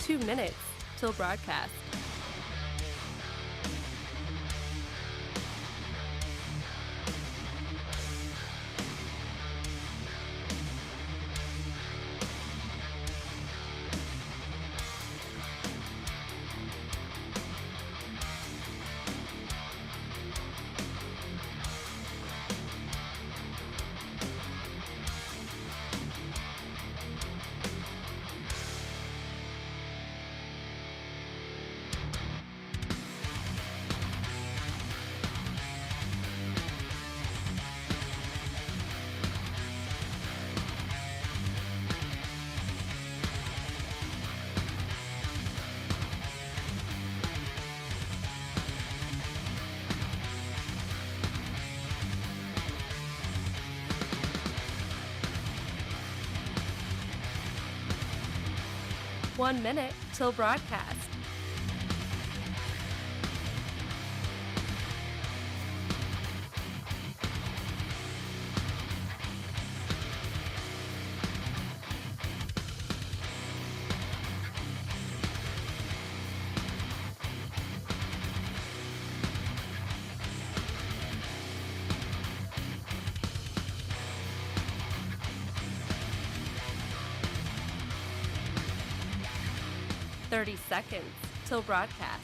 2 minutes till broadcast. One minute till broadcast. Thirty seconds till broadcast.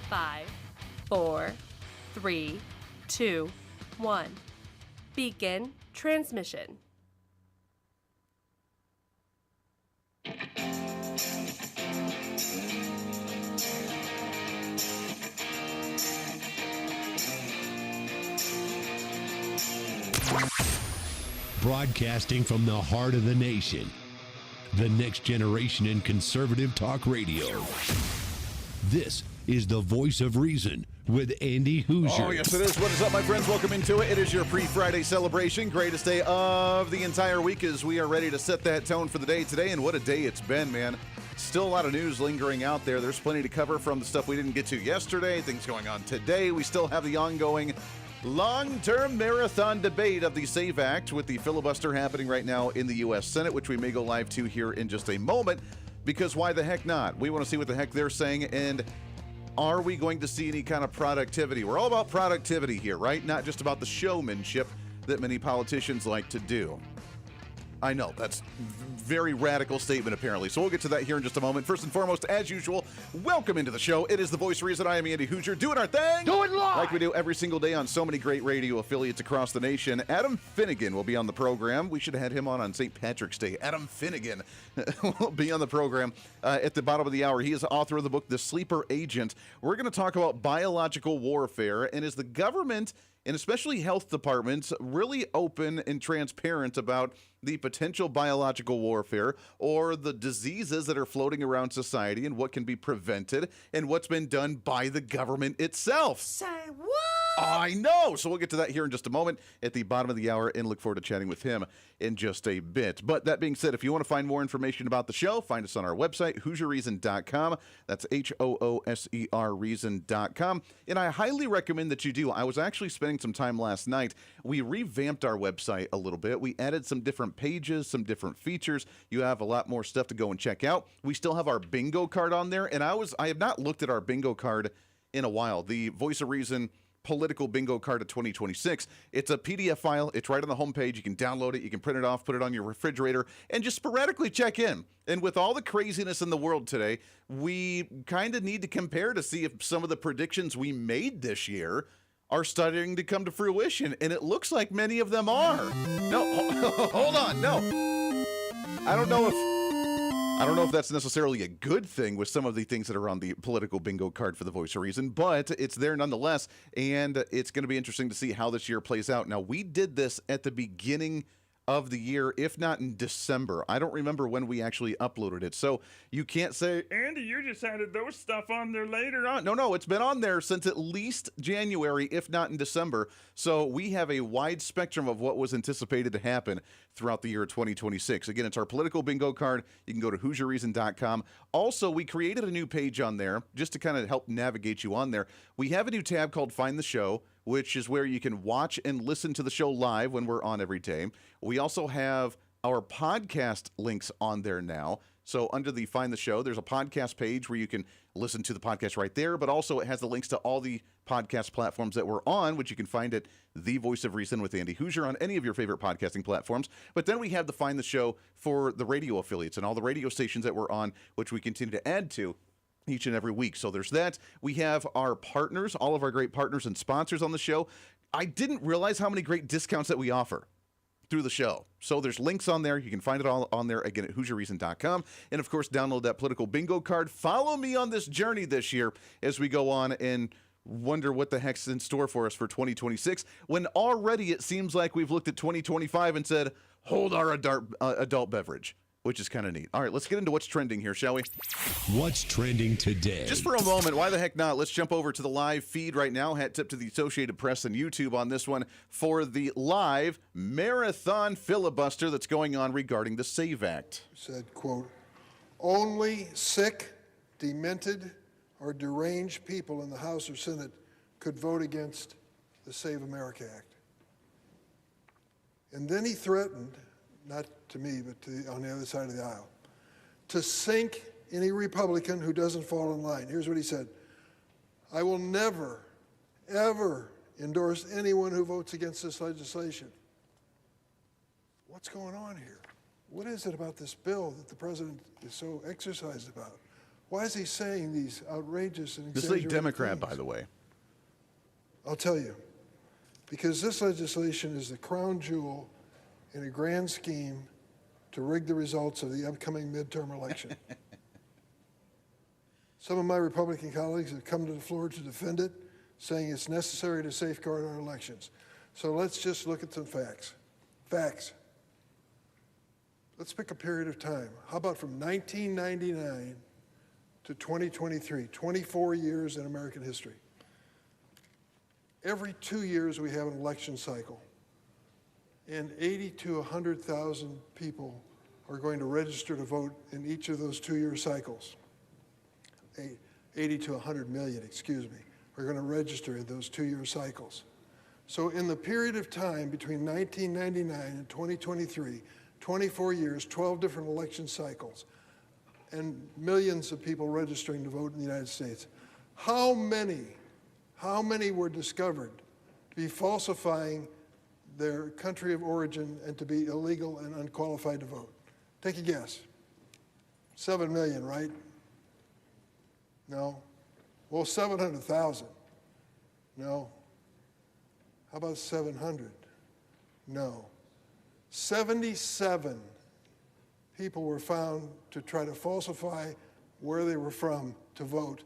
Five, 4, 3, 2, 1. Begin transmission. Broadcasting from the heart of the nation, the next generation in conservative talk radio. This is the Voice of Reason with Andy Hooser. Oh, yes, it is. What is up, my friends? Welcome into it. It is your pre-Friday celebration. Greatest day of the entire week as we are ready to set that tone for the day today. And what a day it's been, man. Still a lot of news lingering out there. There's plenty to cover from the stuff we didn't get to yesterday, things going on today. We still have the ongoing long-term marathon debate of the SAVE Act with the filibuster happening right now in the U.S. Senate, which we may go live to here in just a moment. Because why the heck not? We want to see what the heck they're saying, and are we going to see any kind of productivity? We're all about productivity here, right? Not just about the showmanship that many politicians like to do. I know, that's a very radical statement, apparently. So we'll get to that here in just a moment. First and foremost, as usual, welcome into the show. It is the Voice of Reason. I am Andy Hooser, doing our thing. Do it live! Like we do every single day on so many great radio affiliates across the nation. Adam Finnegan will be on the program. We should have had him on St. Patrick's Day. Adam Finnegan will be on the program at the bottom of the hour. He is the author of the book, The Sleeper Agent. We're going to talk about biological warfare, and is the government and especially health departments really open and transparent about the potential biological warfare or the diseases that are floating around society and what can be prevented and what's been done by the government itself. Say what? I know. So we'll get to that here in just a moment at the bottom of the hour and look forward to chatting with him in just a bit. But that being said, if you want to find more information about the show, find us on our website, HooserReason.com. That's HOOSER Reason.com. And I highly recommend that you do. I was actually spending some time last night. We revamped our website a little bit. We added some different pages, some different features. You have a lot more stuff to go and check out. We still have our bingo card on there. And I have not looked at our bingo card in a while. The Voice of Reason political bingo card of 2026. It's a PDF file. It's right on the homepage. You can download it. You can print it off, put it on your refrigerator, and just sporadically check in. And with all the craziness in the world today, we kind of need to compare to see if some of the predictions we made this year are starting to come to fruition. And it looks like many of them are. No, hold on. No. I don't know if that's necessarily a good thing with some of the things that are on the political bingo card for the Voice of Reason, but it's there nonetheless, and it's going to be interesting to see how this year plays out. Now, we did this at the beginning of the year, if not in December. I don't remember when we actually uploaded it. So you can't say, Andy, you just added those stuff on there later on. No, it's been on there since at least January, if not in December. So we have a wide spectrum of what was anticipated to happen throughout the year of 2026. Again, it's our political bingo card. You can go to HooserReason.com. Also, we created a new page on there just to kind of help navigate you on there. We have a new tab called Find the Show, which is where you can watch and listen to the show live when we're on every day. We also have our podcast links on there now. So under the Find the Show, there's a podcast page where you can listen to the podcast right there, but also it has the links to all the podcast platforms that we're on, which you can find at The Voice of Reason with Andy Hooser on any of your favorite podcasting platforms. But then we have the Find the Show for the radio affiliates and all the radio stations that we're on, which we continue to add to each and every week. So there's that. We have our partners, all of our great partners and sponsors on the show. I didn't realize how many great discounts that we offer through the show. So there's links on there. You can find it all on there again at HooserReason.com. And of course, download that political bingo card. Follow me on this journey this year as we go on and wonder what the heck's in store for us for 2026, when already it seems like we've looked at 2025 and said, hold our adult beverage, which is kind of neat. All right, let's get into what's trending here, shall we? What's trending today? Just for a moment, why the heck not? Let's jump over to the live feed right now. Hat tip to the Associated Press and YouTube on this one for the live marathon filibuster that's going on regarding the SAVE Act. Said, quote, only sick, demented, or deranged people in the House or Senate could vote against the Save America Act. And then he threatened, not to me, but on the other side of the aisle, to sink any Republican who doesn't fall in line. Here's what he said: I will never, ever endorse anyone who votes against this legislation. What's going on here? What is it about this bill that the president is so exercised about? Why is he saying these outrageous and exaggerated This is a Democrat, things? by the way. I'll tell you. Because this legislation is the crown jewel in a grand scheme to rig the results of the upcoming midterm election. Some of my Republican colleagues have come to the floor to defend it, saying it's necessary to safeguard our elections. So let's just look at some facts. Facts. Let's pick a period of time. How about from 1999 to 2023, 24 years in American history. Every 2 years we have an election cycle, and 80 to 100,000 people are going to register to vote in each of those 2-year cycles. 80 to 100 million, excuse me, are going to register in those 2-year cycles. So in the period of time between 1999 and 2023, 24 years, 12 different election cycles, and millions of people registering to vote in the United States, how many were discovered to be falsifying their country of origin and to be illegal and unqualified to vote? Take a guess. 7 million, right? No. Well, 700,000. No. How about 700? No. 77 people were found to try to falsify where they were from to vote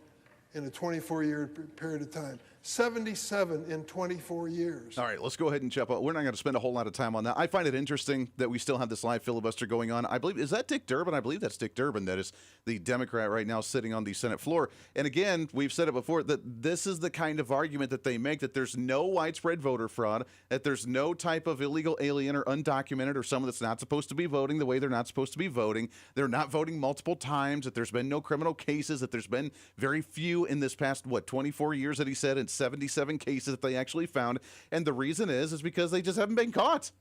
in a 24-year period of time. 77 in 24 years. All right, let's go ahead and jump up. We're not going to spend a whole lot of time on that. I find it interesting that we still have this live filibuster going on. I believe, is that Dick Durbin? I believe that's Dick Durbin that is the Democrat right now sitting on the Senate floor. And again, we've said it before, that this is the kind of argument that they make, that there's no widespread voter fraud, that there's no type of illegal alien or undocumented or someone that's not supposed to be voting the way they're not supposed to be voting. They're not voting multiple times, that there's been no criminal cases, that there's been very few in this past, 24 years that he said, and 77 cases that they actually found. And the reason is because they just haven't been caught.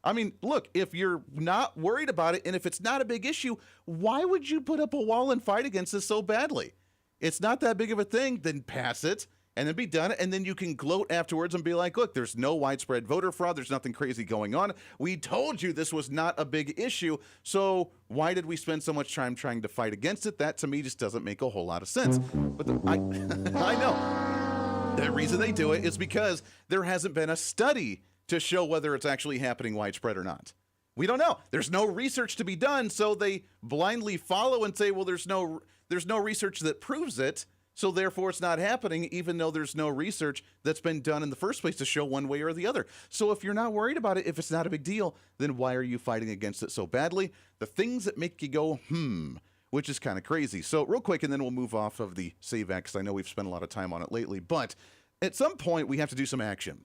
I mean, look, if you're not worried about it and if it's not a big issue, why would you put up a wall and fight against this so badly? It's not that big of a thing. Then pass it and then be done. And then you can gloat afterwards and be like, look, there's no widespread voter fraud. There's nothing crazy going on. We told you this was not a big issue. So why did we spend so much time trying to fight against it? That to me just doesn't make a whole lot of sense. But I know. The reason they do it is because there hasn't been a study to show whether it's actually happening widespread or not. We don't know. There's no research to be done, so they blindly follow and say, well, there's no research that proves it, So therefore, it's not happening, even though there's no research that's been done in the first place to show one way or the other. So if you're not worried about it, if it's not a big deal, then why are you fighting against it so badly? The things that make you go, which is kind of crazy. So real quick, and then we'll move off of the SAVE Act, because I know we've spent a lot of time on it lately. But at some point, we have to do some action.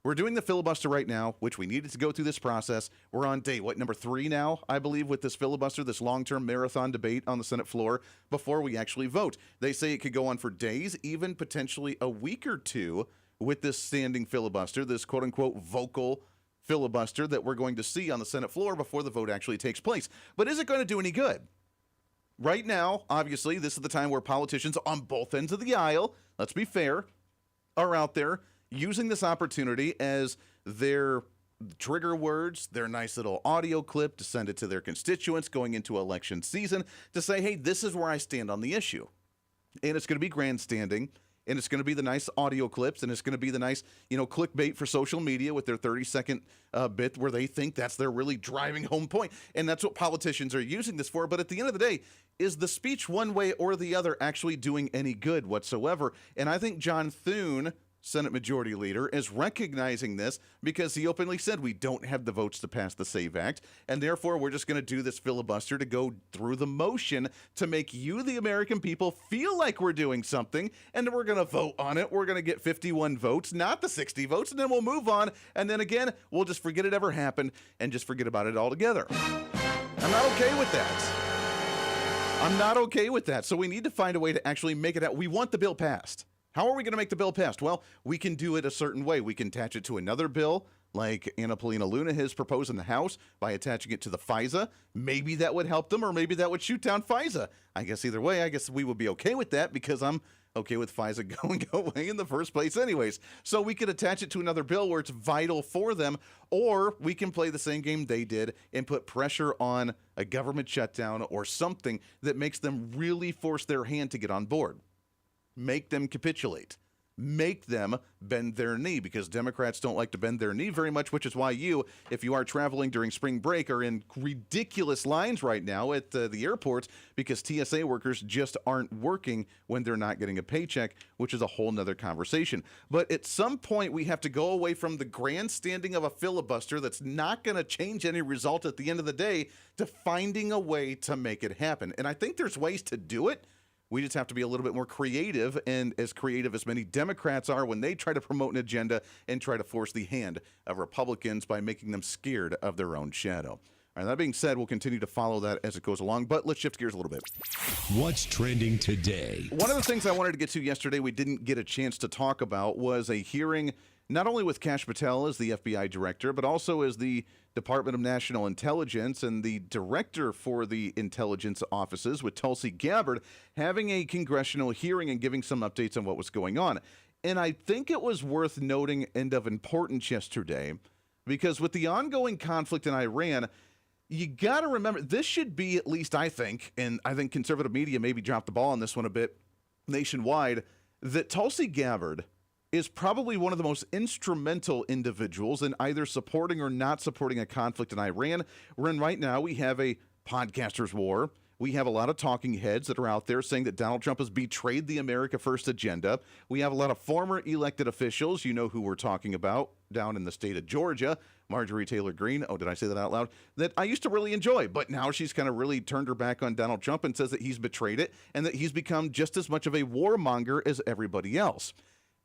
We're doing the filibuster right now, which we needed to go through this process. We're on day, number 3 now, I believe, with this filibuster, this long-term marathon debate on the Senate floor before we actually vote. They say it could go on for days, even potentially a week or two with this standing filibuster, this quote-unquote vocal filibuster that we're going to see on the Senate floor before the vote actually takes place. But is it going to do any good? Right now, obviously, this is the time where politicians on both ends of the aisle, let's be fair, are out there using this opportunity as their trigger words, their nice little audio clip to send it to their constituents going into election season to say, hey, this is where I stand on the issue. And it's going to be grandstanding, and it's going to be the nice audio clips, and it's going to be the nice, clickbait for social media with their 30-second bit where they think that's their really driving home point. And that's what politicians are using this for. But at the end of the day, is the speech one way or the other actually doing any good whatsoever? And I think John Thune, Senate Majority Leader, is recognizing this because he openly said we don't have the votes to pass the SAVE Act, and therefore we're just going to do this filibuster to go through the motion to make you, the American people, feel like we're doing something, and we're going to vote on it. We're going to get 51 votes, not the 60 votes, and then we'll move on, and then again, we'll just forget it ever happened and just forget about it altogether. I'm not okay with that. I'm not okay with that. So we need to find a way to actually make it out. We want the bill passed. How are we going to make the bill passed? Well, we can do it a certain way. We can attach it to another bill, like Anna Paulina Luna has proposed in the House by attaching it to the FISA. Maybe that would help them, or maybe that would shoot down FISA. I guess either way, I guess we would be okay with that because I'm okay with FISA going away in the first place anyways. So we could attach it to another bill where it's vital for them, or we can play the same game they did and put pressure on a government shutdown or something that makes them really force their hand to get on board. Make them capitulate. Make them bend their knee, because Democrats don't like to bend their knee very much, which is why you, if you are traveling during spring break, are in ridiculous lines right now at the airports because TSA workers just aren't working when they're not getting a paycheck, which is a whole nother conversation. But at some point, we have to go away from the grandstanding of a filibuster that's not going to change any result at the end of the day to finding a way to make it happen. And I think there's ways to do it. We just have to be a little bit more creative, and as creative as many Democrats are when they try to promote an agenda and try to force the hand of Republicans by making them scared of their own shadow. All right, that being said, we'll continue to follow that as it goes along, but let's shift gears a little bit. What's trending today? One of the things I wanted to get to yesterday we didn't get a chance to talk about was a hearing not only with Kash Patel as the FBI director, but also as the Department of National Intelligence and the director for the intelligence offices with Tulsi Gabbard having a congressional hearing and giving some updates on what was going on. And I think it was worth noting and of importance yesterday because with the ongoing conflict in Iran, you got to remember, this should be at least, I think, and I think conservative media maybe dropped the ball on this one a bit nationwide, that Tulsi Gabbard is probably one of the most instrumental individuals in either supporting or not supporting a conflict in Iran. When right now we have a podcasters war. We have a lot of talking heads that are out there saying that Donald Trump has betrayed the America First agenda. We have a lot of former elected officials, you know who we're talking about, down in the state of Georgia, Marjorie Taylor Greene. Oh, did I say that out loud? That I used to really enjoy, but now she's kind of really turned her back on Donald Trump and says that he's betrayed it and that he's become just as much of a warmonger as everybody else.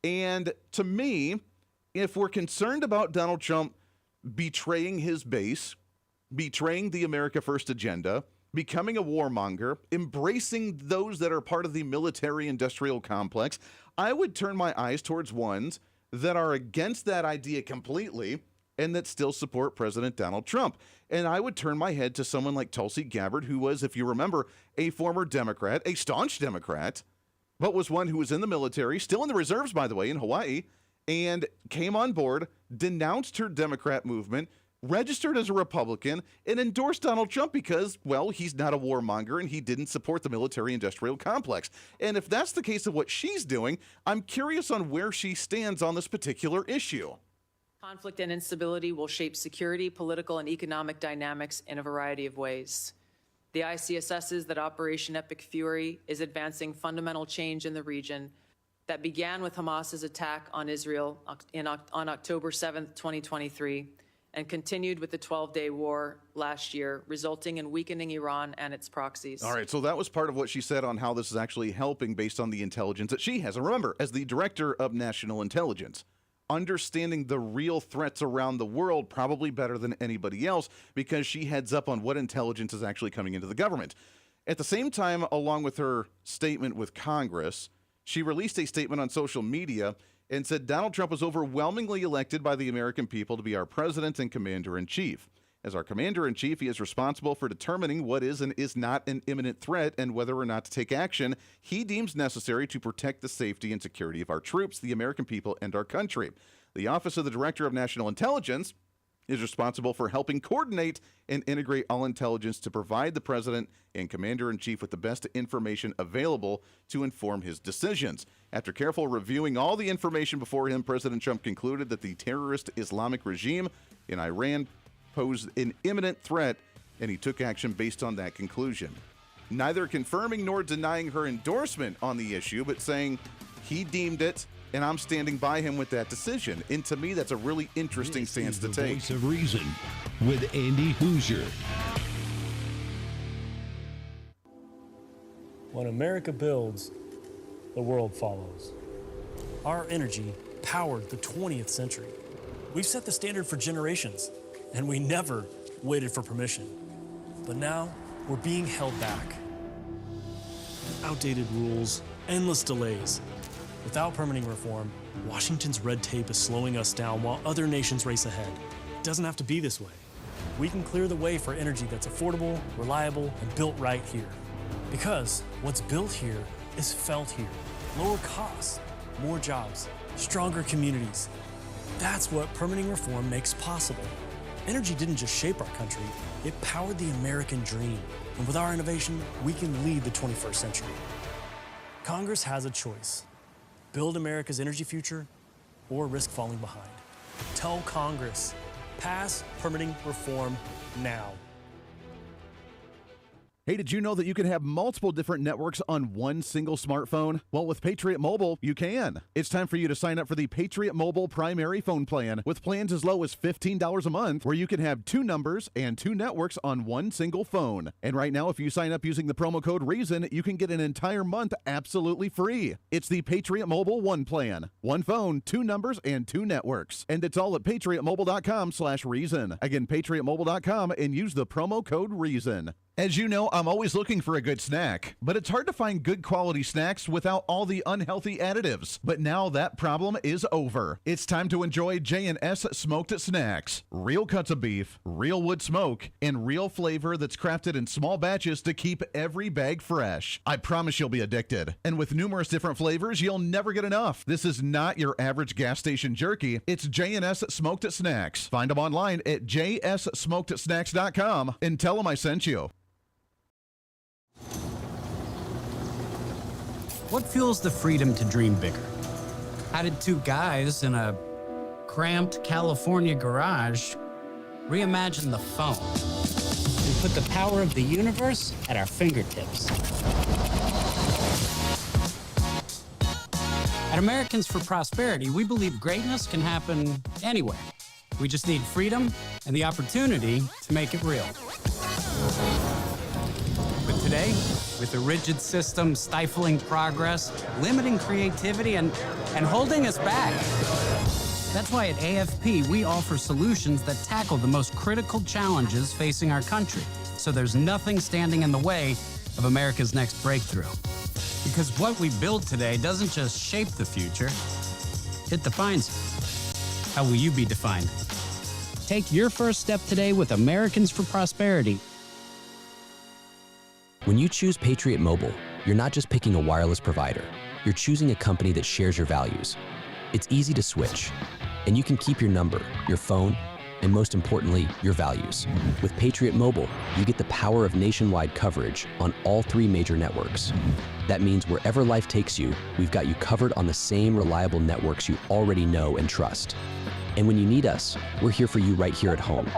And to me, if we're concerned about Donald Trump betraying his base, betraying the America First agenda, becoming a warmonger, embracing those that are part of the military-industrial complex, I would turn my eyes towards ones that are against that idea completely and that still support President Donald Trump. And I would turn my head to someone like Tulsi Gabbard, who was, if you remember, a former Democrat, a staunch Democrat, but was one who was in the military, still in the reserves, by the way, in Hawaii, and came on board, denounced her Democrat movement, registered as a Republican, and endorsed Donald Trump because, well, he's not a warmonger and he didn't support the military-industrial complex. And if that's the case of what she's doing, I'm curious on where she stands on this particular issue. Conflict and instability will shape security, political, and economic dynamics in a variety of ways. The IC assesses that Operation Epic Fury is advancing fundamental change in the region that began with Hamas's attack on Israel on October 7th, 2023, and continued with the 12-day war last year, resulting in weakening Iran and its proxies. All right, so that was part of what she said on how this is actually helping based on the intelligence that she has. And remember, as the director of national intelligence, understanding the real threats around the world probably better than anybody else because she heads up on what intelligence is actually coming into the government. At the same time, along with her statement with Congress, she released a statement on social media and said Donald Trump was overwhelmingly elected by the American people to be our president and commander-in-chief. As our commander-in-chief, he is responsible for determining what is and is not an imminent threat and whether or not to take action he deems necessary to protect the safety and security of our troops, the American people, and our country. The Office of the Director of National Intelligence is responsible for helping coordinate and integrate all intelligence to provide the president and commander-in-chief with the best information available to inform his decisions. After careful reviewing all the information before him, President Trump concluded that the terrorist Islamic regime in Iran posed an imminent threat, and he took action based on that conclusion. Neither confirming nor denying her endorsement on the issue, but saying he deemed it, and I'm standing by him with that decision. And to me, that's a really interesting stance to take. Voice of Reason with Andy Hooser. When America builds, the world follows. Our energy powered the 20th century. We've set the standard for generations, and we never waited for permission. But now, we're being held back. Outdated rules, endless delays. Without permitting reform, Washington's red tape is slowing us down while other nations race ahead. It doesn't have to be this way. We can clear the way for energy that's affordable, reliable, and built right here. Because what's built here is felt here. Lower costs, more jobs, stronger communities. That's what permitting reform makes possible. Energy didn't just shape our country, it powered the American dream. And with our innovation, we can lead the 21st century. Congress has a choice. Build America's energy future or risk falling behind. Tell Congress, pass permitting reform now. Hey, did you know that you can have multiple different networks on one single smartphone? Well, with Patriot Mobile, you can. It's time for you to sign up for the Patriot Mobile primary phone plan with plans as low as $15 a month, where you can have 2 numbers and 2 networks on one single phone. And right now, if you sign up using the promo code REASON, you can get an entire month absolutely free. It's the Patriot Mobile One plan. 1 phone, 2 numbers, and 2 networks. And it's all at patriotmobile.com/reason. Again, patriotmobile.com, and use the promo code REASON. As you know, I'm always looking for a good snack, but it's hard to find good quality snacks without all the unhealthy additives. But now that problem is over. It's time to enjoy J&S Smoked Snacks. Real cuts of beef, real wood smoke, and real flavor that's crafted in small batches to keep every bag fresh. I promise you'll be addicted. And with numerous different flavors, you'll never get enough. This is not your average gas station jerky. It's J&S Smoked Snacks. Find them online at jssmokedsnacks.com and tell them I sent you. What fuels the freedom to dream bigger? How did 2 guys in a cramped California garage reimagine the phone and put the power of the universe at our fingertips? At Americans for Prosperity, we believe greatness can happen anywhere. We just need freedom and the opportunity to make it real. But today, with a rigid system stifling progress, limiting creativity, and holding us back. That's why at AFP, we offer solutions that tackle the most critical challenges facing our country, so there's nothing standing in the way of America's next breakthrough. Because what we build today doesn't just shape the future, it defines it. How will you be defined? Take your first step today with Americans for Prosperity. When you choose Patriot Mobile, you're not just picking a wireless provider. You're choosing a company that shares your values. It's easy to switch, and you can keep your number, your phone, and most importantly, your values. With Patriot Mobile, you get the power of nationwide coverage on all 3 major networks. That means wherever life takes you, we've got you covered on the same reliable networks you already know and trust. And when you need us, we're here for you right here at home.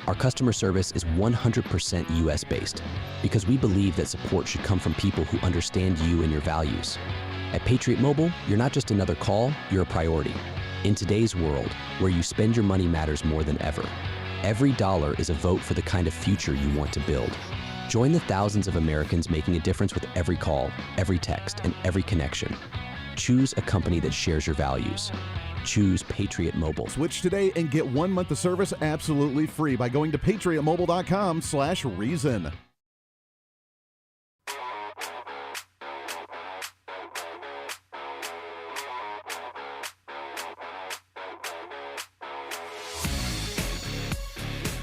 Our customer service is 100% US based because we believe that support should come from people who understand you and your values. At Patriot Mobile, you're not just another call, you're a priority. In today's world, where you spend your money matters more than ever, every dollar is a vote for the kind of future you want to build. Join the thousands of Americans making a difference with every call, every text, and every connection. Choose a company that shares your values. Choose Patriot Mobile. Switch today and get 1 month of service absolutely free by going to patriotmobile.com/reason.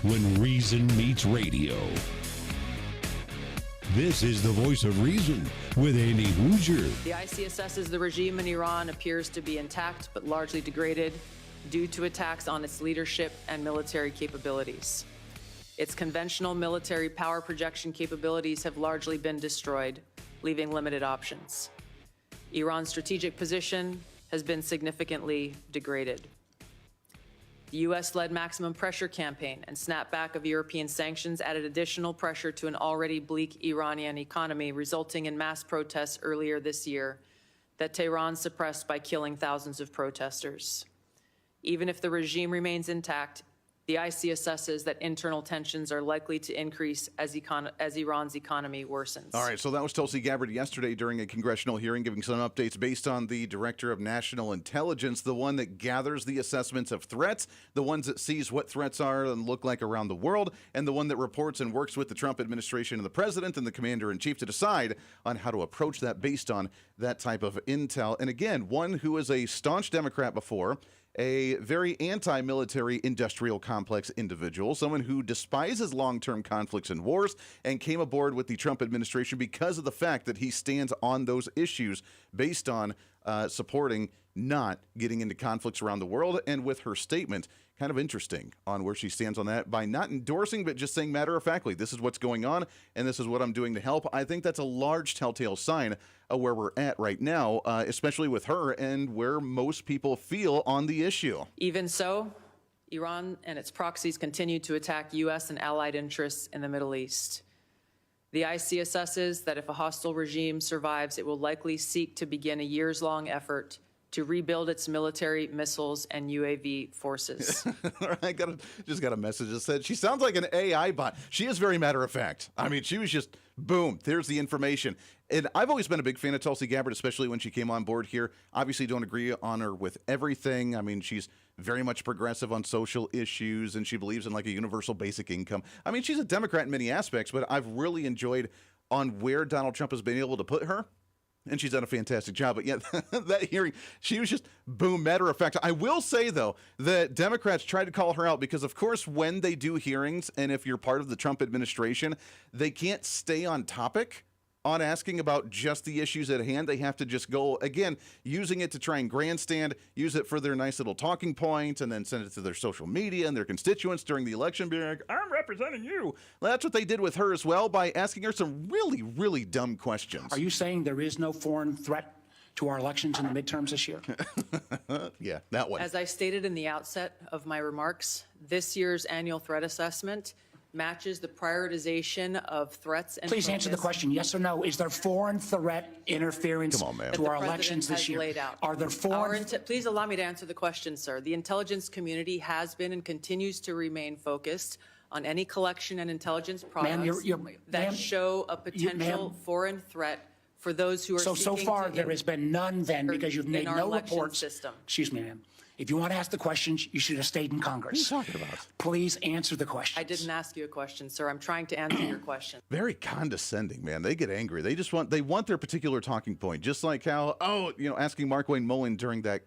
When reason meets radio. This is the voice of reason with Andy Hooser. The IC assesses the regime in Iran appears to be intact but largely degraded due to attacks on its leadership and military capabilities. Its conventional military power projection capabilities have largely been destroyed, leaving limited options. Iran's strategic position has been significantly degraded. The U.S.-led maximum pressure campaign and snapback of European sanctions added additional pressure to an already bleak Iranian economy, resulting in mass protests earlier this year that Tehran suppressed by killing thousands of protesters. Even if the regime remains intact, the IC assesses that internal tensions are likely to increase as Iran's economy worsens. All right, so that was Tulsi Gabbard yesterday during a congressional hearing, giving some updates based on the Director of National Intelligence, the one that gathers the assessments of threats, the ones that sees what threats are and look like around the world, and the one that reports and works with the Trump administration and the president and the commander-in-chief to decide on how to approach that based on that type of intel. And again, one who is a staunch Democrat before, a very anti-military industrial complex individual, someone who despises long-term conflicts and wars, and came aboard with the Trump administration because of the fact that he stands on those issues based on supporting not getting into conflicts around the world. And with her statement, kind of interesting on where she stands on that by not endorsing, but just saying matter-of-factly, this is what's going on, and this is what I'm doing to help. I think that's a large telltale sign of where we're at right now, especially with her and where most people feel on the issue. Even so, Iran and its proxies continue to attack U.S. and allied interests in the Middle East. The IC assesses that if a hostile regime survives, it will likely seek to begin a years-long effort to rebuild its military, missiles, and UAV forces. I just got a message that said she sounds like an AI bot. She is very matter-of-fact. I mean, she was just, boom, there's the information. And I've always been a big fan of Tulsi Gabbard, especially when she came on board here. Obviously don't agree on her with everything. I mean, she's very much progressive on social issues, and she believes in like a universal basic income. I mean, she's a Democrat in many aspects, but I've really enjoyed on where Donald Trump has been able to put her. And she's done a fantastic job. But yeah, that hearing, she was just, boom, matter of fact. I will say, though, that Democrats tried to call her out because, of course, when they do hearings, and if you're part of the Trump administration, they can't stay on topic on asking about just the issues at hand. They have to just go, again, using it to try and grandstand, use it for their nice little talking point, and then send it to their social media and their constituents during the election, being like, I'm representing you. Well, that's what they did with her as well by asking her some really, really dumb questions. Are you saying there is no foreign threat to our elections in the midterms this year? Yeah, that one. As I stated in the outset of my remarks, this year's annual threat assessment matches the prioritization of threats and Please answer the question, yes or no. Is there foreign threat interference Come on, man. to our elections this year? Laid out. Are there foreign... Please allow me to answer the question, sir. The intelligence community has been and continues to remain focused on any collection and intelligence products that show a potential foreign threat for those who are So far, there has been none then because you've made no reports. System. Excuse me, ma'am. If you want to ask the questions, you should have stayed in Congress. What are you talking about? Please answer the questions. I didn't ask you a question, sir. I'm trying to answer your question. Very condescending, man. They get angry. They want their particular talking point. Just like how, asking Mark Wayne Mullen during that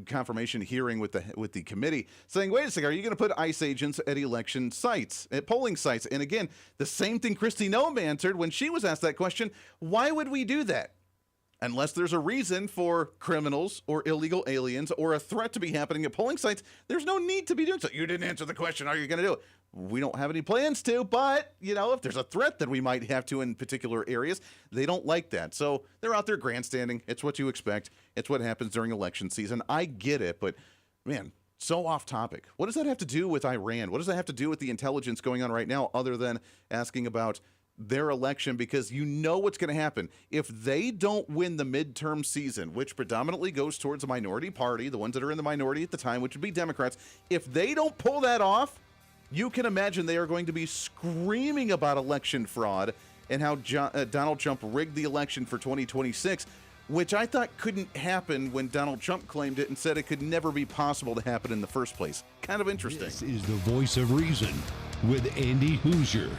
confirmation hearing with the committee, saying, wait a second, are you going to put ICE agents at election sites, at polling sites? And again, the same thing Kristi Noem answered when she was asked that question. Why would we do that? Unless there's a reason for criminals or illegal aliens or a threat to be happening at polling sites, there's no need to be doing so. You didn't answer the question. How are you going to do it? We don't have any plans to, but, if there's a threat that we might have to in particular areas, they don't like that. So they're out there grandstanding. It's what you expect. It's what happens during election season. I get it, but, man, So off topic. What does that have to do with Iran? What does that have to do with the intelligence going on right now, other than asking about their election? Because you know what's going to happen. If they don't win the midterm season, which predominantly goes towards a minority party, the ones that are in the minority at the time, which would be Democrats, if they don't pull that off, you can imagine they are going to be screaming about election fraud and how Donald Trump rigged the election for 2026, which I thought couldn't happen when Donald Trump claimed it and said it could never be possible to happen in the first place. Kind of interesting. This is the Voice of Reason with Andy Hooser.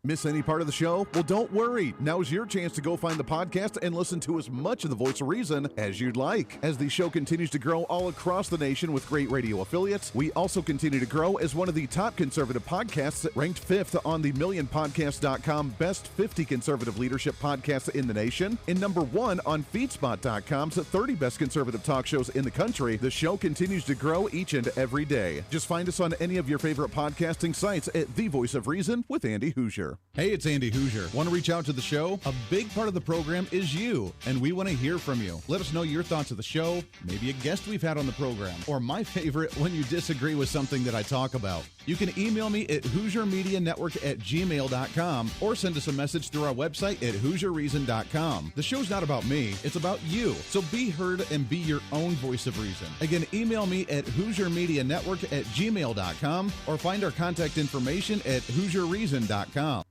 Miss any part of the show? Well, don't worry. Now's your chance to go find the podcast and listen to as much of the Voice of Reason as you'd like. As the show continues to grow all across the nation with great radio affiliates, we also continue to grow as one of the top conservative podcasts, ranked 5th on the MillionPodcast.com Best 50 Conservative Leadership Podcasts in the nation, and number 1 on FeedSpot.com's 30 Best Conservative Talk Shows in the country. The show continues to grow each and every day. Just find us on any of your favorite podcasting sites at The Voice of Reason with Andy Hooser. Hey, it's Andy Hooser. Want to reach out to the show? A big part of the program is you, and we want to hear from you. Let us know your thoughts of the show, maybe a guest we've had on the program, or my favorite, when you disagree with something that I talk about. You can email me at HooserMediaNetwork@gmail.com or send us a message through our website at HooserReason.com. The show's not about me, it's about you. So be heard and be your own voice of reason. Again, email me at HooserMediaNetwork@gmail.com or find our contact information at HooserReason.com.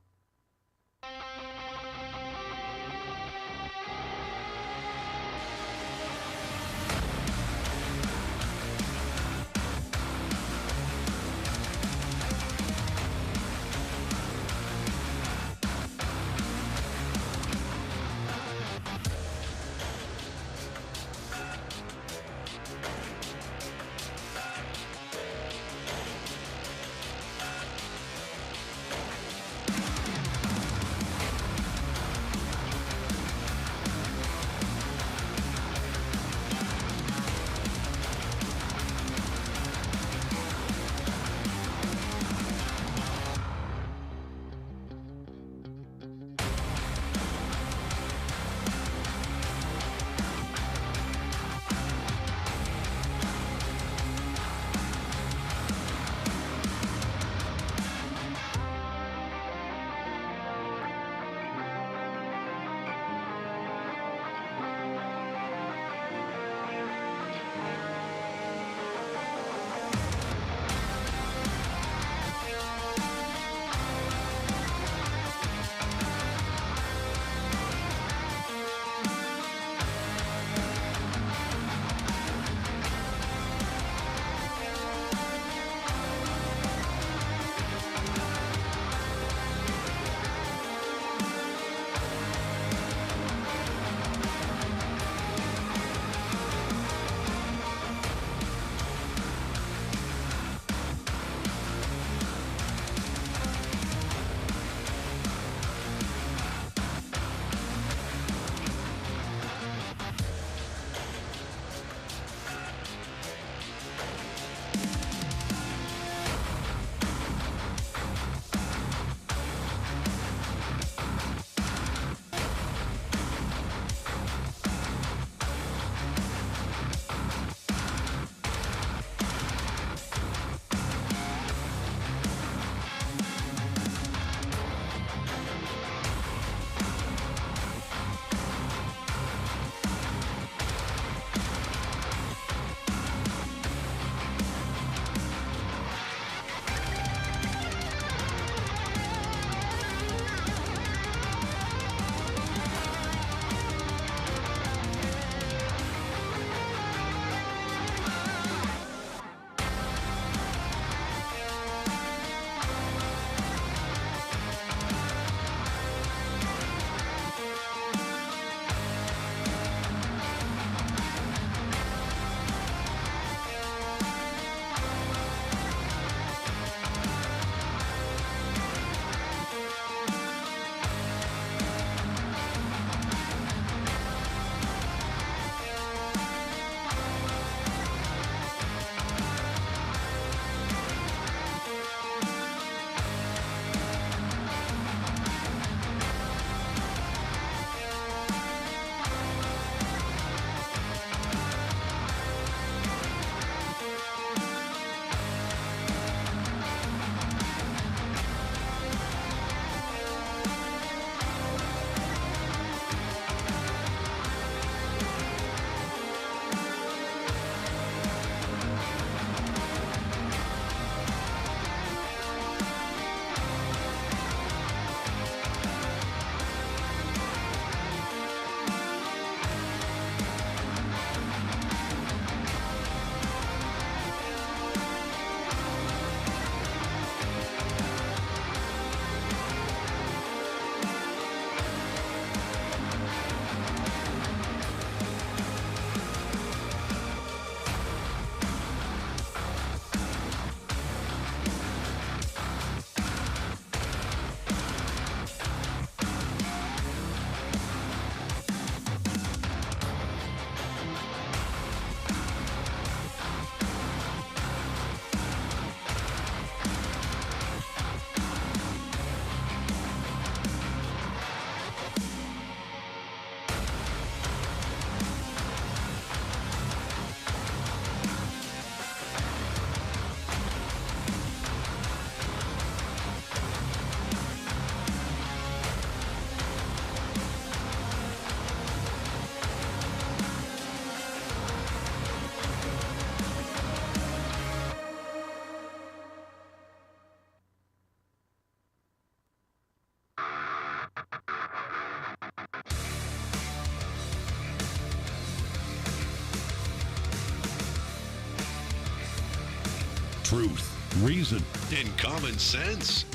Truth, reason, and common sense.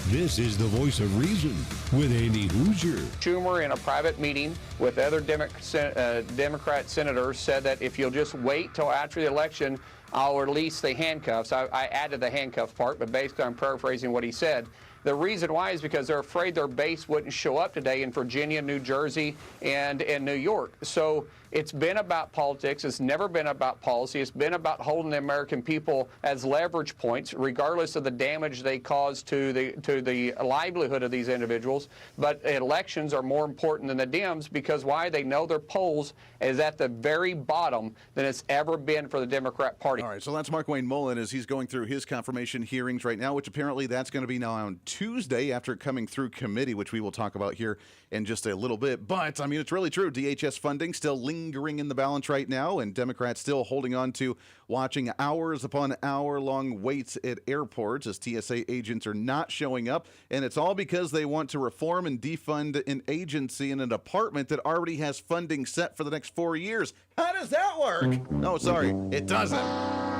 This is the voice of reason with Andy Hooser. Schumer, in a private meeting with other Democrat senators, said that if you'll just wait till after the election, I'll release the handcuffs. I added the handcuff part, but basically I'm paraphrasing what he said. The reason why is because they're afraid their base wouldn't show up today in Virginia, New Jersey, and in New York. So it's been about politics. It's never been about policy. It's been about holding the American people as leverage points, regardless of the damage they cause to the livelihood of these individuals. But elections are more important than the Dems because why? They know their polls is at the very bottom than it's ever been for the Democrat Party. All right, so that's Mark Wayne Mullen as he's going through his confirmation hearings right now, which apparently that's going to be now on Tuesday after coming through committee, which we will talk about here in just a little bit. But, I mean, it's really true. DHS funding still lingering in the balance right now, and Democrats still holding on to watching hours upon hour-long waits at airports as TSA agents are not showing up. And it's all because they want to reform and defund an agency in a department that already has funding set for the next 4 years. How does that work? Oh, sorry, it doesn't.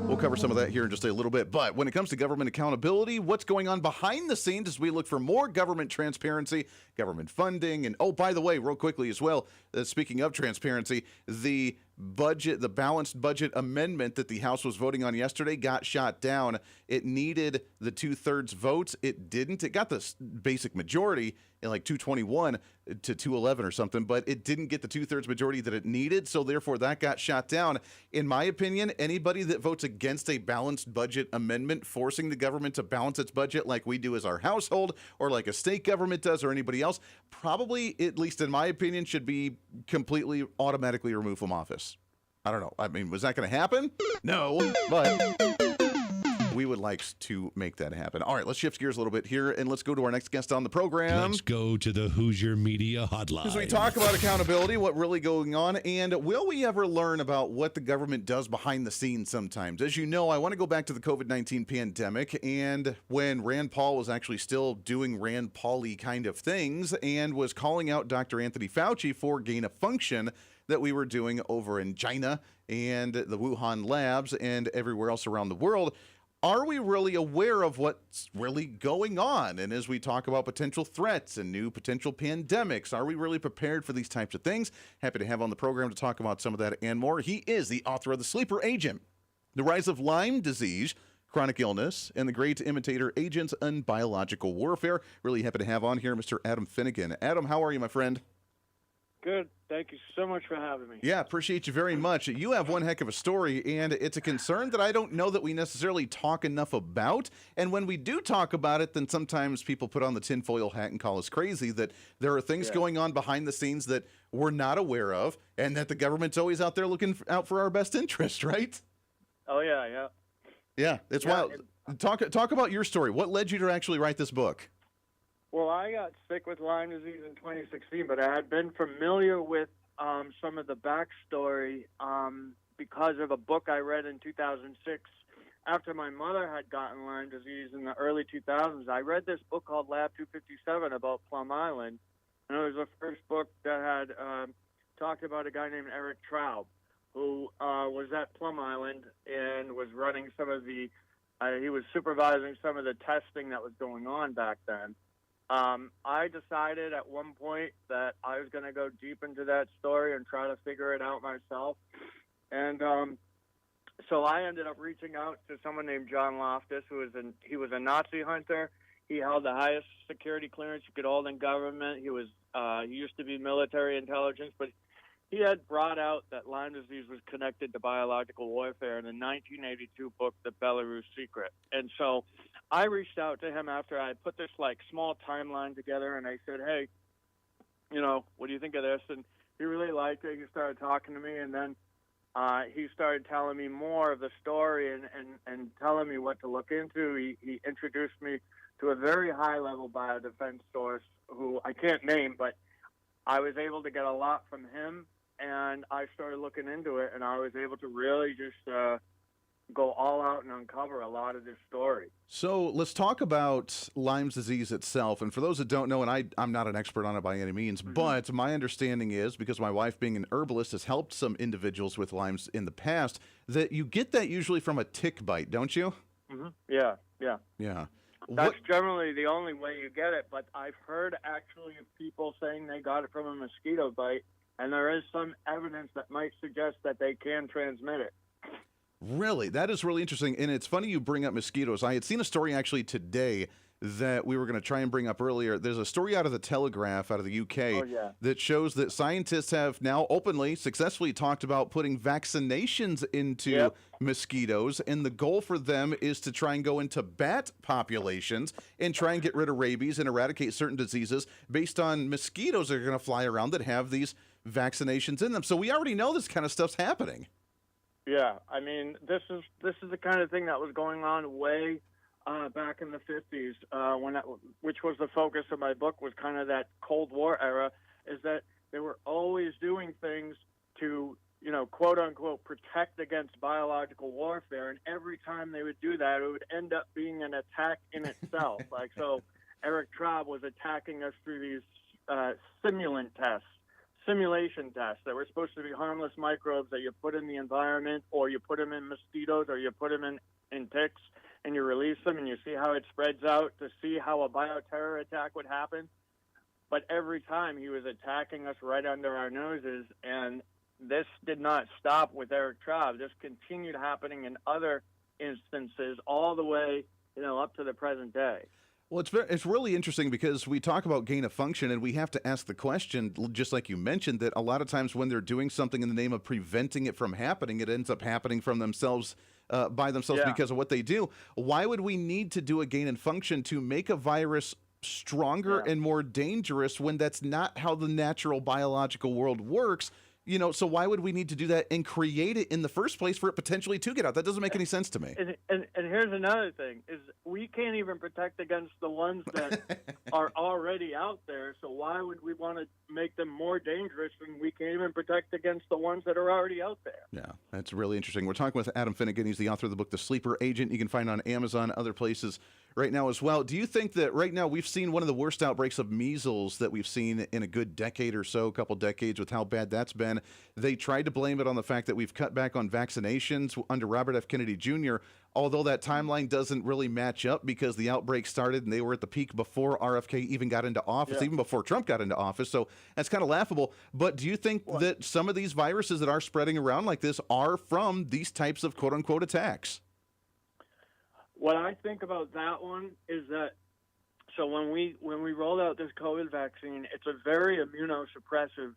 We'll cover some of that here in just a little bit. But when it comes to government accountability, what's going on behind the scenes as we look for more government transparency, government funding, and oh, by the way, real quickly as well, speaking of transparency, the balanced budget amendment that the House was voting on yesterday got shot down. It needed the 2/3 votes. It didn't. It got the basic majority in like 221 to 211 or something, but it didn't get the 2/3 majority that it needed, so therefore that got shot down. In my opinion, anybody that votes against a balanced budget amendment forcing the government to balance its budget like we do as our household or like a state government does or anybody else, probably, at least in my opinion, should be completely automatically removed from office. I don't know. I mean, was that going to happen? No, but we would like to make that happen. All right, let's shift gears a little bit here, and let's go to our next guest on the program. Let's go to the Hoosier Media Hotline. As we talk about accountability, what really going on, and will we ever learn about what the government does behind the scenes sometimes? As you know, I want to go back to the COVID-19 pandemic, and when Rand Paul was actually still doing Rand Paul-y kind of things and was calling out Dr. Anthony Fauci for gain of function that we were doing over in China and the Wuhan labs and everywhere else around the world. Are we really aware of what's really going on? And as we talk about potential threats and new potential pandemics, are we really prepared for these types of things? Happy to have on the program to talk about some of that and more. He is the author of The Sleeper Agent, The Rise of Lyme Disease, Chronic Illness, and the Great Imitator Agents and Biological Warfare. Really happy to have on here Mr. Adam Finnegan. Adam, how are you, my friend? Good. Thank you so much for having me. Yeah, appreciate you very much. You have one heck of a story, and it's a concern that I don't know that we necessarily talk enough about. And when we do talk about it, then sometimes people put on the tinfoil hat and call us crazy, that there are things going on behind the scenes that we're not aware of, and that the government's always out there looking out for our best interest, right? Oh, yeah. Yeah, it's wild. Talk about your story. What led you to actually write this book? Well, I got sick with Lyme disease in 2016, but I had been familiar with some of the backstory because of a book I read in 2006. After my mother had gotten Lyme disease in the early 2000s, I read this book called Lab 257 about Plum Island, and it was the first book that had talked about a guy named Eric Traub, who was at Plum Island and was running some of the he was supervising some of the testing that was going on back then. I decided at one point that I was going to go deep into that story and try to figure it out myself. And so I ended up reaching out to someone named John Loftus, he was a Nazi hunter. He held the highest security clearance you could hold in government. He used to be military intelligence, but he had brought out that Lyme disease was connected to biological warfare in a 1982 book, The Belarus Secret. And so I reached out to him after I put this small timeline together, and I said, hey, what do you think of this? And he really liked it. He started talking to me, and then he started telling me more of the story and telling me what to look into. He introduced me to a very high-level biodefense source who I can't name, but I was able to get a lot from him. And I started looking into it, and I was able to really just go all out and uncover a lot of this story. So let's talk about Lyme's disease itself. And for those that don't know, and I'm not an expert on it by any means, but my understanding is, because my wife being an herbalist has helped some individuals with Lyme's in the past, that you get that usually from a tick bite, don't you? Yeah. Yeah. That's generally the only way you get it, but I've heard actually of people saying they got it from a mosquito bite, and there is some evidence that might suggest that they can transmit it. Really? That is really interesting. And it's funny you bring up mosquitoes. I had seen a story actually today that we were going to try and bring up earlier. There's a story out of the Telegraph out of the UK that shows that scientists have now openly, successfully talked about putting vaccinations into mosquitoes. And the goal for them is to try and go into bat populations and try and get rid of rabies and eradicate certain diseases based on mosquitoes that are going to fly around that have these vaccinations in them. So we already know this kind of stuff's happening. Yeah, I mean, this is the kind of thing that was going on way back in the 50s, which was the focus of my book, was kind of that Cold War era, is that they were always doing things to, quote unquote, protect against biological warfare. And every time they would do that, it would end up being an attack in itself. So Eric Traub was attacking us through these simulation tests that were supposed to be harmless microbes that you put in the environment, or you put them in mosquitoes, or you put them in ticks, and you release them and you see how it spreads out to see how a bioterror attack would happen. But every time he was attacking us right under our noses, and this did not stop with Eric Traub. This continued happening in other instances all the way, up to the present day. Well, it's really interesting because we talk about gain of function, and we have to ask the question, just like you mentioned, that a lot of times when they're doing something in the name of preventing it from happening, it ends up happening from themselves, by themselves because of what they do. Why would we need to do a gain in function to make a virus stronger and more dangerous when that's not how the natural biological world works? So why would we need to do that and create it in the first place for it potentially to get out? That doesn't make any sense to me. And here's another thing, is we can't even protect against the ones that are already out there. So why would we want to make them more dangerous when we can't even protect against the ones that are already out there? Yeah, that's really interesting. We're talking with Adam Finnegan. He's the author of the book, The Sleeper Agent. You can find on Amazon, other places right now as well. Do you think that right now we've seen one of the worst outbreaks of measles that we've seen in a good decade or so, a couple decades, with how bad that's been? They tried to blame it on the fact that we've cut back on vaccinations under Robert F. Kennedy Jr., although that timeline doesn't really match up because the outbreak started and they were at the peak before RFK even got into office, even before Trump got into office. So that's kind of laughable. But do you think that some of these viruses that are spreading around like this are from these types of quote-unquote attacks? What I think about that one is that, so when we rolled out this COVID vaccine, it's a very immunosuppressive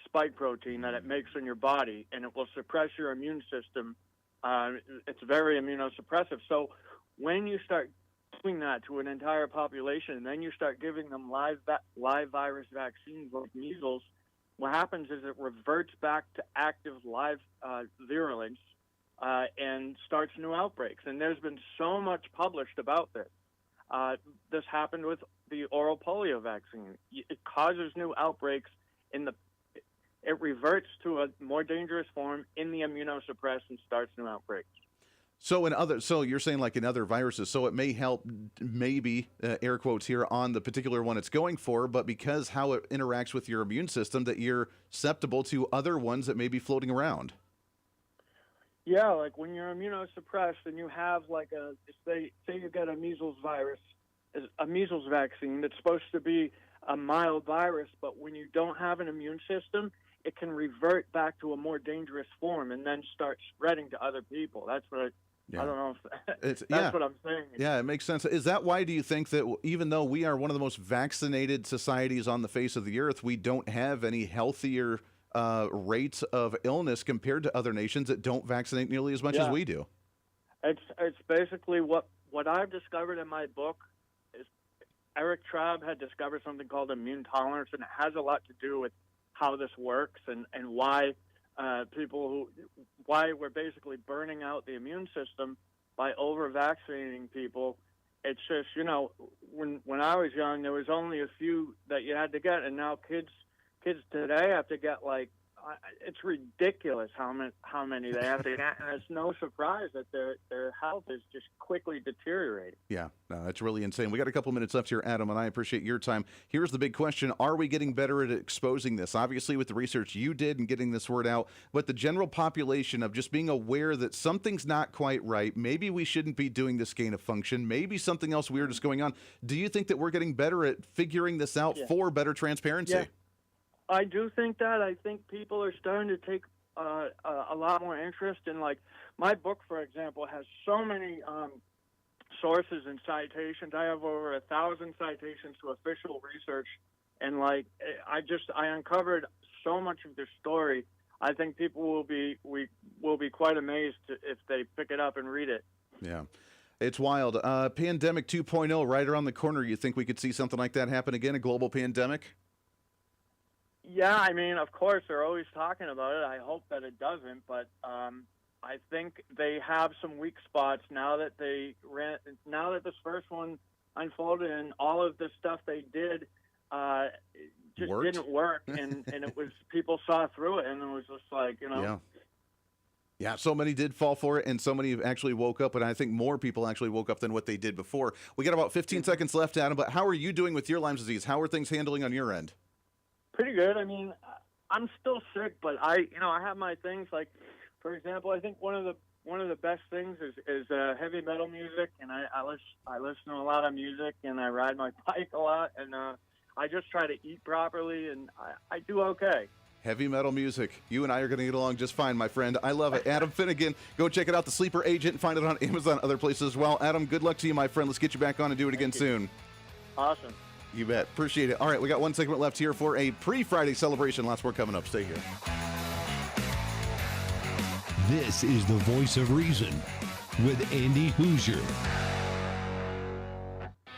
spike protein that it makes in your body, and it will suppress your immune system. It's very immunosuppressive. So when you start doing that to an entire population, and then you start giving them live virus vaccines like measles, what happens is it reverts back to active live virulence and starts new outbreaks. And there's been so much published about this. This happened with the oral polio vaccine. It causes new outbreaks it reverts to a more dangerous form in the immunosuppressed and starts new outbreaks. So you're saying like in other viruses, so it may help, maybe, air quotes here, on the particular one it's going for, but because how it interacts with your immune system, that you're susceptible to other ones that may be floating around. Yeah, like when you're immunosuppressed and you have say you get a measles vaccine, it's supposed to be a mild virus, but when you don't have an immune system, it can revert back to a more dangerous form and then start spreading to other people. That's what I don't know if that's what I'm saying. Yeah, it makes sense. Is that why do you think that even though we are one of the most vaccinated societies on the face of the earth, we don't have any healthier rates of illness compared to other nations that don't vaccinate nearly as much as we do? It's basically what I've discovered in my book is Eric Traub had discovered something called immune tolerance, and it has a lot to do with how this works and why why we're basically burning out the immune system by over-vaccinating people. It's just, when I was young, there was only a few that you had to get, and now kids today have to get it's ridiculous how many they have to get, and it's no surprise that their health is just quickly deteriorating. Yeah, no, it's really insane. We got a couple minutes left here, Adam, and I appreciate your time. Here's the big question. Are we getting better at exposing this? Obviously, with the research you did and getting this word out, but the general population of just being aware that something's not quite right, maybe we shouldn't be doing this gain of function, maybe something else weird is going on. Do you think that we're getting better at figuring this out for better transparency? Yeah. I do think that. I think people are starting to take a lot more interest in, like, my book, for example, has so many sources and citations. I have over 1,000 citations to official research, and I uncovered so much of this story. I think people will be quite amazed if they pick it up and read it. Yeah. It's wild. Pandemic 2.0 right around the corner. You think we could see something like that happen again, a global pandemic? Yeah, I mean, of course, they're always talking about it. I hope that it doesn't, but I think they have some weak spots now that this first one unfolded and all of the stuff they did just didn't work, and it was, people saw through it, and it was just like, Yeah, so many did fall for it, and so many actually woke up, and I think more people actually woke up than what they did before. We got about 15 seconds left, Adam, but how are you doing with your Lyme disease? How are things handling on your end? Pretty good. I mean, I'm still sick, but I have my things. Like, for example, I think one of the best things is heavy metal music, and I listen to a lot of music, and I ride my bike a lot, and I just try to eat properly, and I do okay. Heavy metal music. You and I are going to get along just fine, my friend. I love it. Adam Finnegan, go check it out, The Sleeper Agent. Find it on Amazon, other places as well. Adam, good luck to you, my friend. Let's get you back on and do it again soon. Awesome. You bet. Appreciate it. All right, we got one segment left here for a pre-Friday celebration. Lots more coming up. Stay here. This is the Voice of Reason with Andy Hooser.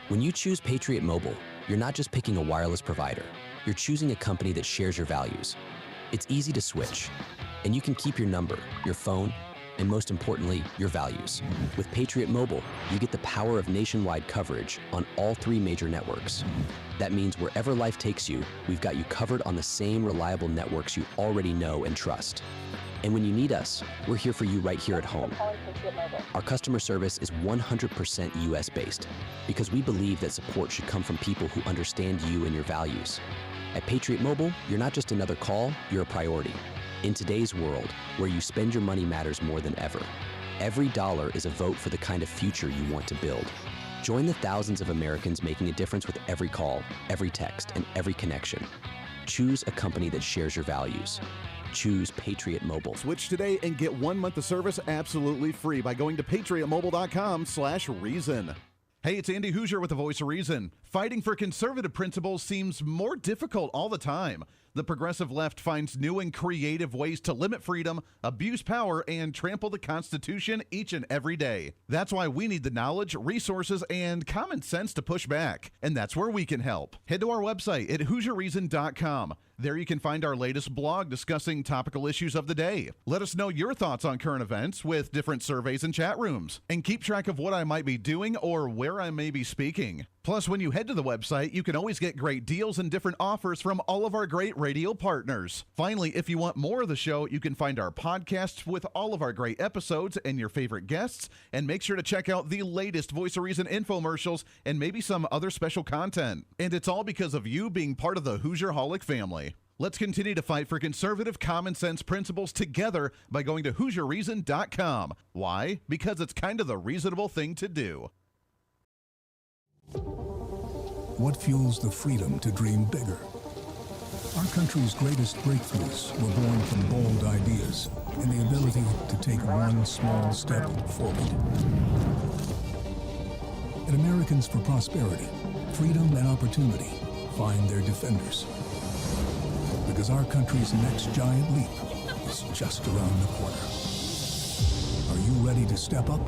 When you choose Patriot Mobile, you're not just picking a wireless provider. You're choosing a company that shares your values. It's easy to switch, and you can keep your number, your phone, and most importantly, your values. With Patriot Mobile, you get the power of nationwide coverage on all 3 major networks. That means wherever life takes you, we've got you covered on the same reliable networks you already know and trust. And when you need us, we're here for you right here at home. Our customer service is 100% US-based because we believe that support should come from people who understand you and your values. At Patriot Mobile, you're not just another call, you're a priority. In today's world, where you spend your money matters more than ever, every dollar is a vote for the kind of future you want to build. Join the thousands of Americans making a difference with every call, every text, and every connection. Choose a company that shares your values. Choose Patriot Mobile. Switch today and get 1 month of service absolutely free by going to patriotmobile.com/reason. Hey, it's Andy Hooser with the Voice of Reason. Fighting for conservative principles seems more difficult all the time. The progressive left finds new and creative ways to limit freedom, abuse power, and trample the Constitution each and every day. That's why we need the knowledge, resources, and common sense to push back. And that's where we can help. Head to our website at HooserReason.com. There you can find our latest blog discussing topical issues of the day. Let us know your thoughts on current events with different surveys and chat rooms. And keep track of what I might be doing or where I may be speaking. Plus, when you head to the website, you can always get great deals and different offers from all of our great radio partners. Finally, if you want more of the show, you can find our podcasts with all of our great episodes and your favorite guests. And make sure to check out the latest Voice of Reason infomercials and maybe some other special content. And it's all because of you being part of the Hoosier-holic family. Let's continue to fight for conservative common sense principles together by going to HooserReason.com. Why? Because it's kind of the reasonable thing to do. What fuels the freedom to dream bigger? Our country's greatest breakthroughs were born from bold ideas and the ability to take one small step forward. At Americans for Prosperity, freedom and opportunity find their defenders. Because our country's next giant leap is just around the corner. Are you ready to step up?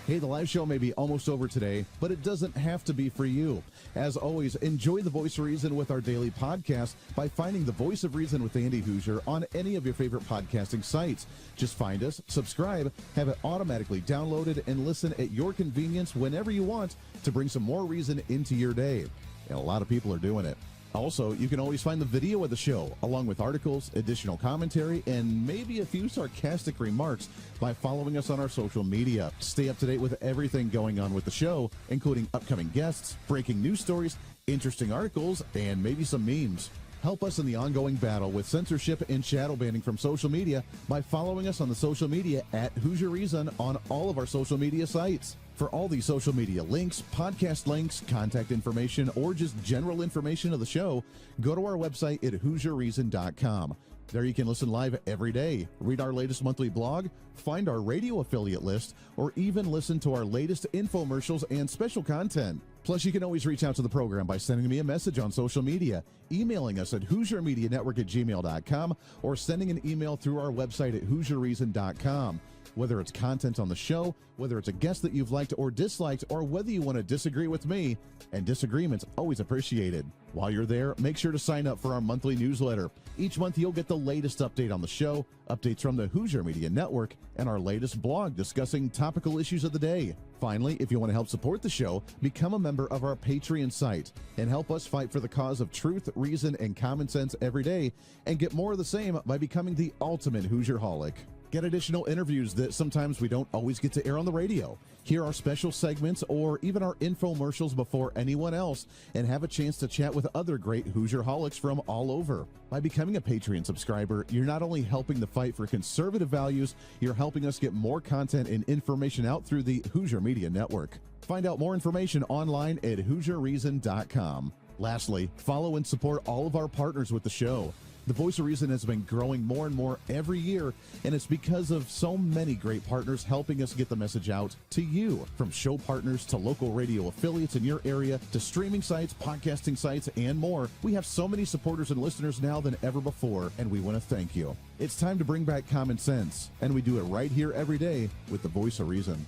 Hey, the live show may be almost over today, but it doesn't have to be for you. As always, enjoy the Voice of Reason with our daily podcast by finding the Voice of Reason with Andy Hooser on any of your favorite podcasting sites. Just find us, subscribe, have it automatically downloaded, and listen at your convenience whenever you want to bring some more reason into your day. and a lot of people are doing it. Also, you can always find the video of the show, along with articles, additional commentary, and maybe a few sarcastic remarks by following us on our social media. Stay up to date with everything going on with the show, including upcoming guests, breaking news stories, interesting articles, and maybe some memes. Help us in the ongoing battle with censorship and shadow banning from social media by following us on the social media at Hooser Reason on all of our social media sites. For all these social media links, podcast links, contact information, or just general information of the show, go to our website at HooserReason.com. There you can listen live every day, read our latest monthly blog, find our radio affiliate list, or even listen to our latest infomercials and special content. Plus, you can always reach out to the program by sending me a message on social media, emailing us at HooserMediaNetwork@gmail.com, or sending an email through our website at HooserReason.com. Whether it's content on the show, whether it's a guest that you've liked or disliked, or whether you want to disagree with me, and disagreement's always appreciated. While you're there, make sure to sign up for our monthly newsletter. Each month, you'll get the latest update on the show, updates from the Hooser Media Network, and our latest blog discussing topical issues of the day. Finally, if you want to help support the show, become a member of our Patreon site and help us fight for the cause of truth, reason, and common sense every day, and get more of the same by becoming the ultimate Hoosierholic. Get additional interviews that sometimes we don't always get to air on the radio. Hear our special segments or even our infomercials before anyone else, and have a chance to chat with other great Hoosierholics from all over. By becoming a Patreon subscriber, you're not only helping the fight for conservative values, you're helping us get more content and information out through the Hooser Media Network. Find out more information online at HooserReason.com. Lastly, follow and support all of our partners with the show. The Voice of Reason has been growing more and more every year, and it's because of so many great partners helping us get the message out to you. From show partners to local radio affiliates in your area to streaming sites, podcasting sites, and more, we have so many supporters and listeners now than ever before, and we want to thank you. It's time to bring back common sense, and we do it right here every day with the Voice of Reason.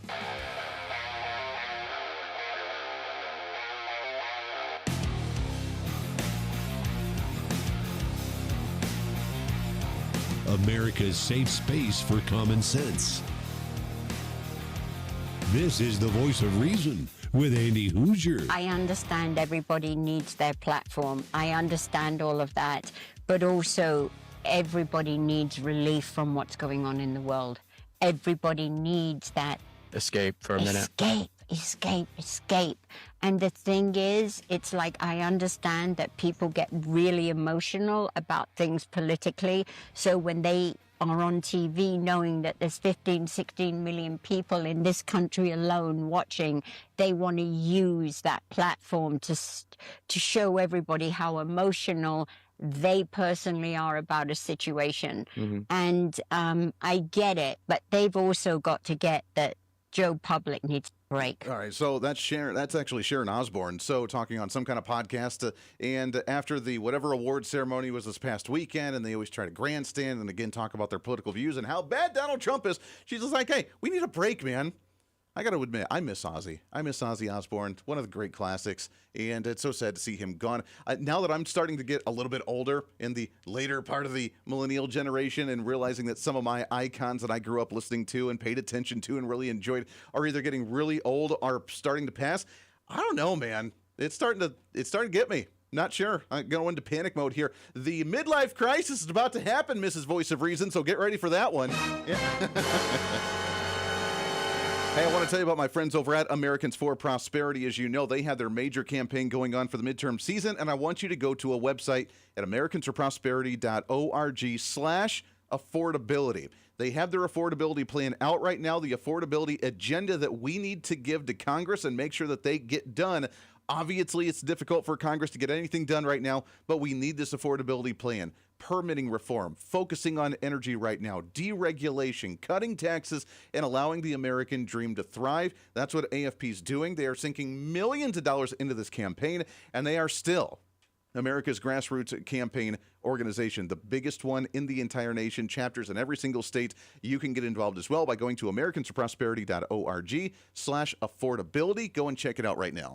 America's safe space for common sense. This is the Voice of Reason with Andy Hooser. I understand everybody needs their platform. I understand all of that. But also, everybody needs relief from what's going on in the world. Everybody needs that escape for a minute. Escape. And the thing is, it's like I understand that people get really emotional about things politically. So when they are on TV knowing that there's 15, 16 million people in this country alone watching, they want to use that platform to show everybody how emotional they personally are about a situation. Mm-hmm. And I get it, but they've also got to get that Joe Public needs a break. All right, so that's Sharon. That's actually Sharon Osbourne. So talking on some kind of podcast, and after the whatever award ceremony was this past weekend, and they always try to grandstand and again talk about their political views and how bad Donald Trump is. She's just like, hey, we need a break, man. I got to admit, I miss Ozzy. I miss Ozzy Osbourne, one of the great classics, and it's so sad to see him gone. Now that I'm starting to get a little bit older in the later part of the millennial generation and realizing that some of my icons that I grew up listening to and paid attention to and really enjoyed are either getting really old or starting to pass, I don't know, man. It's starting to get me. Not sure. I'm going into panic mode here. The midlife crisis is about to happen, Mrs. Voice of Reason, so get ready for that one. Yeah. Hey, I want to tell you about my friends over at Americans for Prosperity. As you know, they have their major campaign going on for the midterm season, and I want you to go to a website at americansforprosperity.org/affordability. They have their affordability plan out right now, the affordability agenda that we need to give to Congress and make sure that they get done. Obviously, it's difficult for Congress to get anything done right now, but we need this affordability plan. Permitting reform, focusing on energy right now, deregulation, cutting taxes, and allowing the American dream to thrive. That's what AFP is doing. They are sinking millions of dollars into this campaign, and they are still America's grassroots campaign organization, the biggest one in the entire nation, chapters in every single state. You can get involved as well by going to americansforprosperity.org/affordability. Go and check it out right now.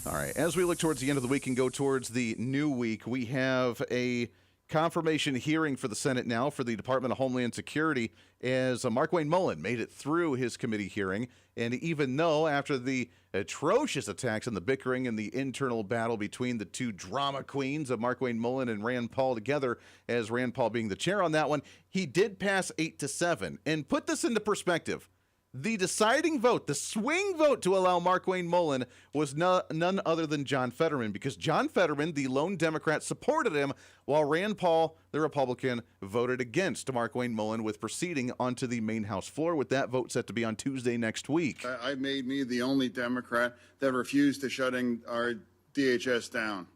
All right, as we look towards the end of the week and go towards the new week, we have a confirmation hearing for the Senate now for the Department of Homeland Security as Markwayne Mullin made it through his committee hearing. And even though after the atrocious attacks and the bickering and the internal battle between the two drama queens of Markwayne Mullin and Rand Paul together, as Rand Paul being the chair on that one, he did pass 8-7. And put this into perspective. The deciding vote, the swing vote to allow Markwayne Mullin was none other than John Fetterman, because John Fetterman, the lone Democrat, supported him, while Rand Paul, the Republican, voted against Markwayne Mullin with proceeding onto the main House floor, with that vote set to be on Tuesday next week. I made me the only Democrat that refused to shutting our DHS down.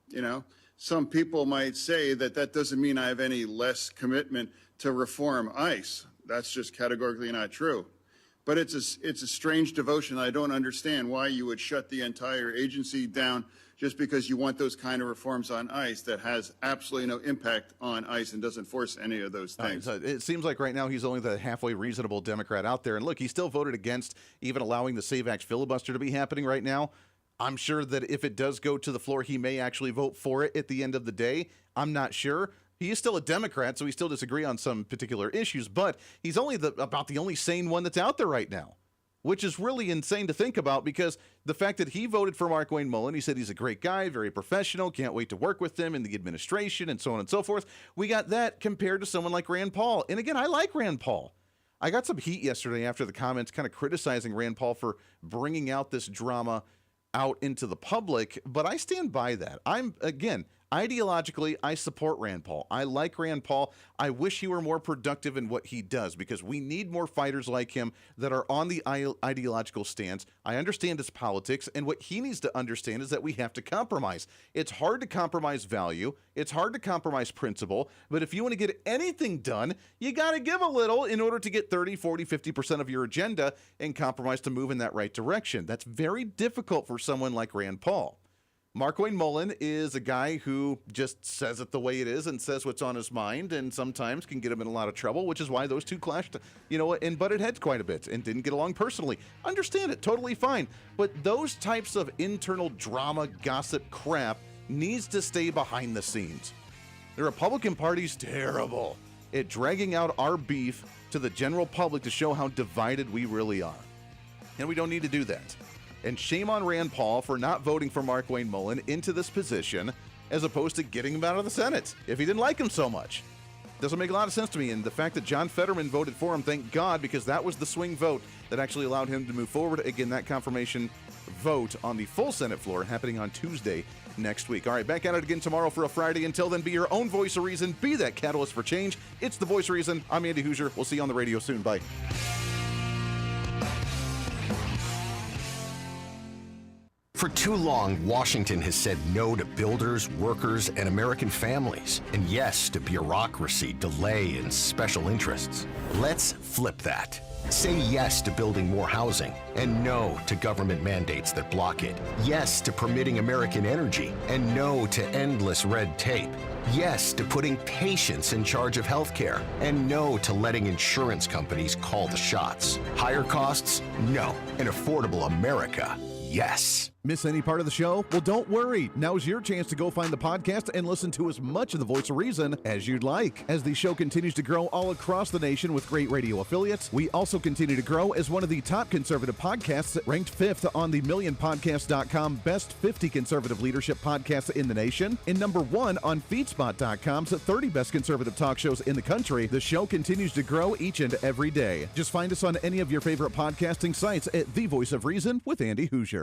You know, some people might say that that doesn't mean I have any less commitment to reform ICE. That's just categorically not true. But it's a strange devotion. I don't understand why you would shut the entire agency down just because you want those kind of reforms on ICE that has absolutely no impact on ICE and doesn't force any of those things. It seems like right now he's only the halfway reasonable Democrat out there. And look, he still voted against even allowing the Save Act filibuster to be happening right now. I'm sure that if it does go to the floor, he may actually vote for it at the end of the day. I'm not sure. He is still a Democrat, so we still disagree on some particular issues, but he's only about the only sane one that's out there right now, which is really insane to think about, because the fact that he voted for Markwayne Mullin, he said he's a great guy, very professional, can't wait to work with him in the administration, and so on and so forth. We got that compared to someone like Rand Paul. And again, I like Rand Paul. I got some heat yesterday after the comments kind of criticizing Rand Paul for bringing out this drama out into the public, but I stand by that. Ideologically, I support Rand Paul. I like Rand Paul. I wish he were more productive in what he does, because we need more fighters like him that are on the ideological stance. I understand his politics, and what he needs to understand is that we have to compromise. It's hard to compromise value. It's hard to compromise principle, but if you want to get anything done, you got to give a little in order to get 30, 40, 50% of your agenda and compromise to move in that right direction. That's very difficult for someone like Rand Paul. Markwayne Mullin is a guy who just says it the way it is and says what's on his mind, and sometimes can get him in a lot of trouble, which is why those two clashed, and butted heads quite a bit and didn't get along personally. Understand it, totally fine. But those types of internal drama, gossip crap needs to stay behind the scenes. The Republican Party's terrible at dragging out our beef to the general public to show how divided we really are. And we don't need to do that. And shame on Rand Paul for not voting for Markwayne Mullin into this position, as opposed to getting him out of the Senate if he didn't like him so much. Doesn't make a lot of sense to me. And the fact that John Fetterman voted for him, thank God, because that was the swing vote that actually allowed him to move forward. Again, that confirmation vote on the full Senate floor happening on Tuesday next week. All right, back at it again tomorrow for a Friday. Until then, be your own voice of reason. Be that catalyst for change. It's the Voice of Reason. I'm Andy Hooser. We'll see you on the radio soon. Bye. For too long, Washington has said no to builders, workers, and American families, and yes to bureaucracy, delay, and special interests. Let's flip that. Say yes to building more housing, and no to government mandates that block it. Yes to permitting American energy, and no to endless red tape. Yes to putting patients in charge of healthcare, and no to letting insurance companies call the shots. Higher costs? No. An affordable America? Yes. Miss any part of the show? Well, don't worry. Now's your chance to go find the podcast and listen to as much of the Voice of Reason as you'd like. As the show continues to grow all across the nation with great radio affiliates, we also continue to grow as one of the top conservative podcasts, ranked 5th on the MillionPodcast.com Best 50 Conservative Leadership Podcasts in the nation, and number 1 on FeedSpot.com's 30 Best Conservative Talk Shows in the country. The show continues to grow each and every day. Just find us on any of your favorite podcasting sites at The Voice of Reason with Andy Hooser.